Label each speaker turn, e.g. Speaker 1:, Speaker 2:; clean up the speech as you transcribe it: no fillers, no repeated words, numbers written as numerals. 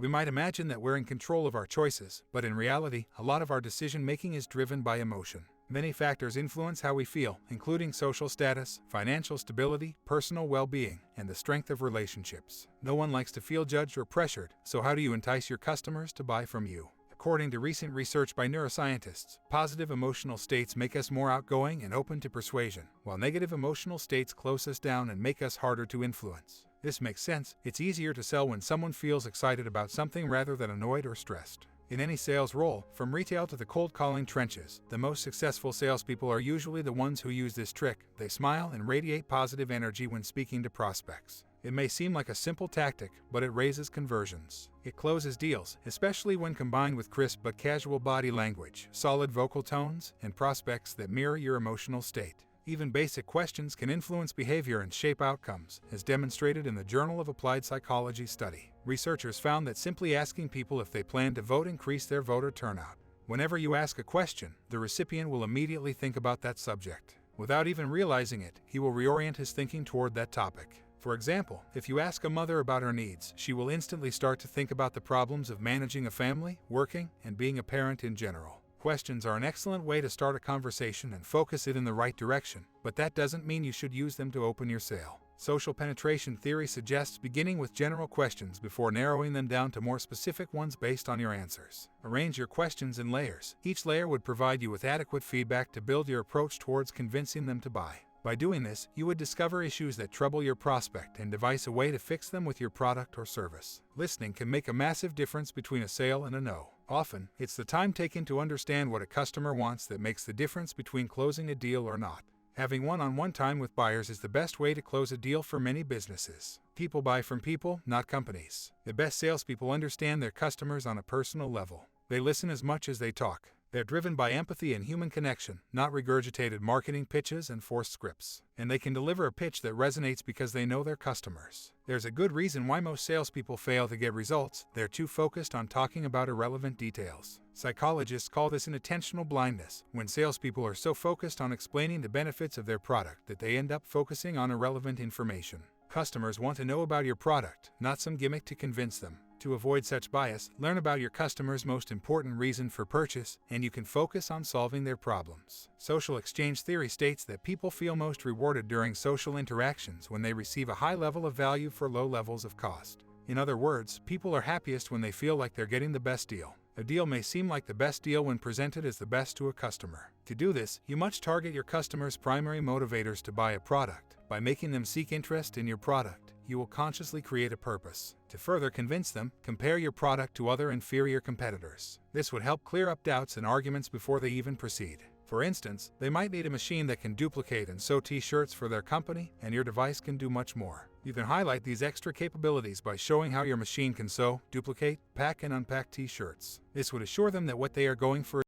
Speaker 1: We might imagine that we're in control of our choices, but in reality, a lot of our decision-making is driven by emotion. Many factors influence how we feel, including social status, financial stability, personal well-being, and the strength of relationships. No one likes to feel judged or pressured, so how do you entice your customers to buy from you? According to recent research by neuroscientists, positive emotional states make us more outgoing and open to persuasion, while negative emotional states close us down and make us harder to influence. This makes sense. It's easier to sell when someone feels excited about something rather than annoyed or stressed. In any sales role, from retail to the cold calling trenches, the most successful salespeople are usually the ones who use this trick. They smile and radiate positive energy when speaking to prospects. It may seem like a simple tactic, but it raises conversions. It closes deals, especially when combined with crisp but casual body language, solid vocal tones, and prospects that mirror your emotional state. Even basic questions can influence behavior and shape outcomes, as demonstrated in the Journal of Applied Psychology study. Researchers found that simply asking people if they plan to vote increased their voter turnout. Whenever you ask a question, the recipient will immediately think about that subject. Without even realizing it, he will reorient his thinking toward that topic. For example, if you ask a mother about her needs, she will instantly start to think about the problems of managing a family, working, and being a parent in general. Questions are an excellent way to start a conversation and focus it in the right direction, but that doesn't mean you should use them to open your sale. Social penetration theory suggests beginning with general questions before narrowing them down to more specific ones based on your answers. Arrange your questions in layers. Each layer would provide you with adequate feedback to build your approach towards convincing them to buy. By doing this, you would discover issues that trouble your prospect and devise a way to fix them with your product or service. Listening can make a massive difference between a sale and a no. Often, it's the time taken to understand what a customer wants that makes the difference between closing a deal or not. Having one-on-one time with buyers is the best way to close a deal for many businesses. People buy from people, not companies. The best salespeople understand their customers on a personal level. They listen as much as they talk. They're driven by empathy and human connection, not regurgitated marketing pitches and forced scripts. And they can deliver a pitch that resonates because they know their customers. There's a good reason why most salespeople fail to get results. They're too focused on talking about irrelevant details. Psychologists call this inattentional blindness, when salespeople are so focused on explaining the benefits of their product that they end up focusing on irrelevant information. Customers want to know about your product, not some gimmick to convince them. To avoid such bias, learn about your customer's most important reason for purchase, and you can focus on solving their problems. Social exchange theory states that people feel most rewarded during social interactions when they receive a high level of value for low levels of cost. In other words, people are happiest when they feel like they're getting the best deal. A deal may seem like the best deal when presented as the best to a customer. To do this, you must target your customers' primary motivators to buy a product. By making them seek interest in your product, you will consciously create a purpose. To further convince them, compare your product to other inferior competitors. This would help clear up doubts and arguments before they even proceed. For instance, they might need a machine that can duplicate and sew t-shirts for their company, and your device can do much more. You can highlight these extra capabilities by showing how your machine can sew, duplicate, pack, and unpack t-shirts. This would assure them that what they are going for